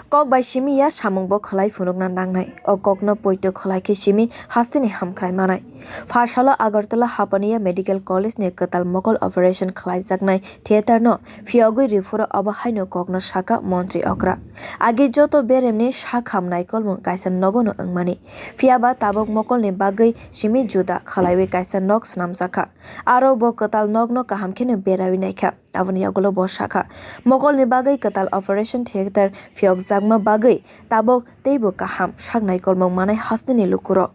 kok bai simi ya samung bo khlai phunukna nangnai o kokno poito khlai ke simi hastini hamkhrai manai pha salo agartala hapaniao medical college ni kwtal mokol operation khlai jaknai theater no phiyokgwi rifuro obahaino kokno sakha Montri okra age joto beremni sakhamnai kolmung kaisa nogono wngmani phiaba tabuk mokol ni bagui simi juda khlaiwi kaisa nog snamjakha aro bo kwtal nogno kaham kheno berawui naikha aboni yagulo bo sakha mokol ni bagui kwtal operation theater phiyokjakma bagui tabuk teibo kaham saknai kolmung manai hastini lukurok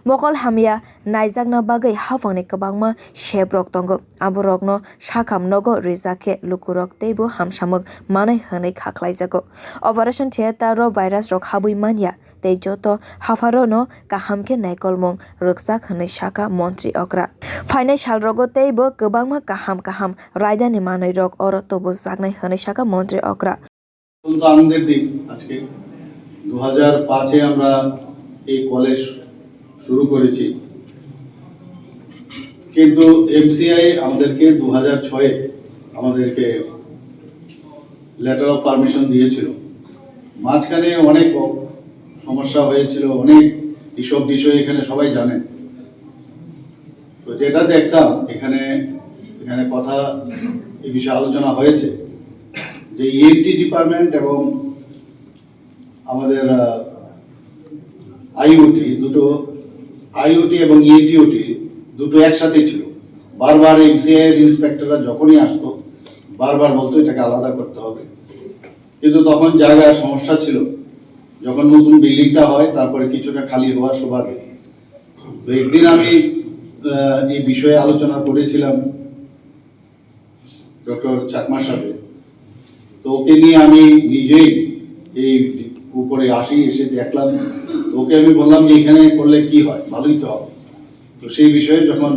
mokol hamya naijakna bagui hafangni kwbangma shebrok tongo aborokno sakham nogo rijake lukurok teibo hamsamung manai hwnwi khaklaijago operation theater ro virus rok habui manya tei joto hafaro no kaham khe naikolmung rwkjak hwnwi sakha Montri okra phainai salrogo teibo kwbangma kaham raidani manai rok oro tobo jaknai hwnwi sakha Montri okra অত্যন্ত আনন্দের দিন আজকে 2005-এ আমরা এই college শুরু করেছি কিন্তু MCI আমাদেরকে 2006-এ আমাদেরকে লেটার অফ পারমিশন দিয়েছিল মাঝখানে অনেক সমস্যা হয়েছিল অনেক এইসব বিষয় এখানে সবাই জানেন তো যেটা দেখতাম এখানে কথা এই বিষয়ে আলোচনা হয়েছে যে ইএনটি ডিপার্টমেন্ট এবং আমাদের আইওটি এবং ইএটিওটি দুটো একসাথে ছিল বারবার এমসিআই এর ইন্সপেক্টররা যখনই আসতো বারবার বলতো এটাকে আলাদা করতে হবে কিন্তু তখন জায়গার সমস্যা ছিল যখন নতুন বিল্ডিংটা হয় তারপরে কিছুটা খালি হওয়ার সুবাদে তো একদিন আমি এই বিষয়ে আলোচনা করেছিলাম ডক্টর চাকমার সাথে তো ওকে নিয়ে আমি নিজেই এই উপরে আসি এসে দেখলাম ওকে আমি বললাম যে এখানে করলে কি হয় ভালোই তো হবে তো সেই বিষয়ে যখন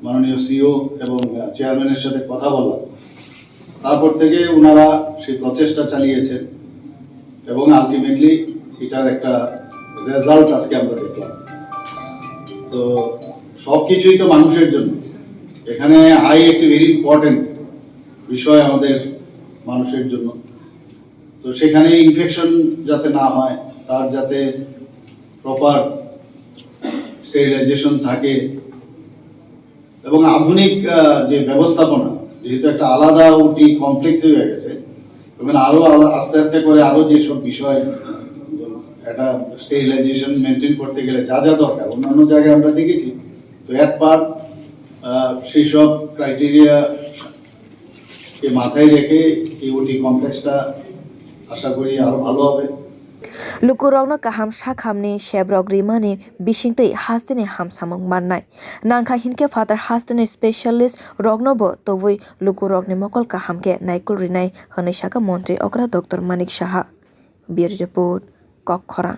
মাননীয় সিও এবং চেয়ারম্যানের সাথে কথা বললাম তারপর থেকে ওনারা সেই প্রচেষ্টা চালিয়েছেন এবং আলটিমেটলি এটার একটা রেজাল্ট আজকে আমরা দেখলাম তো সব কিছুই তো মানুষের জন্য এখানে আই একটি ভেরি ইম্পর্টেন্ট বিষয় আমাদের মানুষের জন্য তো সেখানে ইনফেকশন যাতে না হয় তার যাতে প্রপার স্টেরিলাইজেশন থাকে এবং আধুনিক যে ব্যবস্থাপনা যেহেতু একটা আলাদা ওটি কমপ্লেক্সে হয়ে গেছে এবং আরো আস্তে আস্তে করে আরো যেসব বিষয় একটা স্টেরিলাইজেশন মেনটেন করতে গেলে যা যা দরকার অন্যান্য জায়গায় আমরা দেখেছি তো এট পার্ট সেই সব ক্রাইটেরিয়া কে মাথায় রেখে এই ওটি কমপ্লেক্সটা আশা করি আরো ভালো হবে lukurokno kaham sakhamni shebrok rimani bisingtwi hastini hamsamung manai nangkha hinkhe father hastini specialist rokno bo tobui lukurokni mokol kahamke naikul rinai hwnwi sakha Montri okra Dr.Manik Saha bir report kwtal